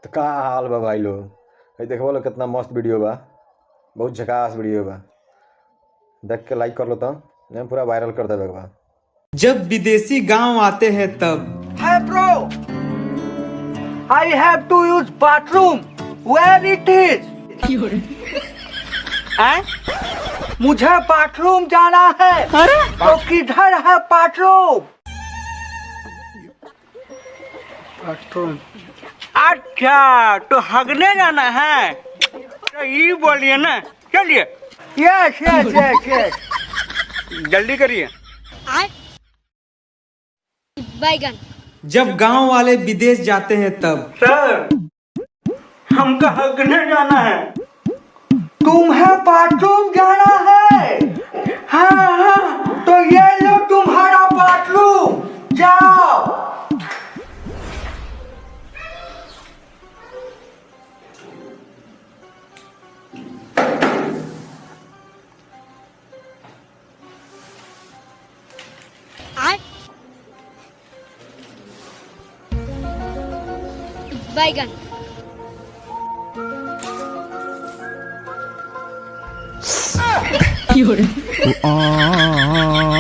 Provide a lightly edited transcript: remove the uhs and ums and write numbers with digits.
तो का हाल बा भाई लोग। भाई देखो लो कितना मस्त वीडियो बा, बहुत झकास वीडियो बा। देख के लाइक कर लो तो नहीं पूरा वायरल कर देवे बा। जब विदेशी गांव आते हैं तब Hey bro, I have to use bathroom. Where it is? मुझे बाथरूम जाना है। तो किधर है बाथरूम? बाथरूम। अच्छा, तो हगने जाना है। तो ये बोलिए ना, चलिए। Yes yes yes yes. जल्दी करिए। बैगन। जब गांव वाले विदेश जाते हैं तब सर, हमको हगने जाना है। तुम्हें बाथरूम जाना है? हाँ हाँ, तो ये लो तुम्हारा बाथरूम, जाओ। बैगन। Ah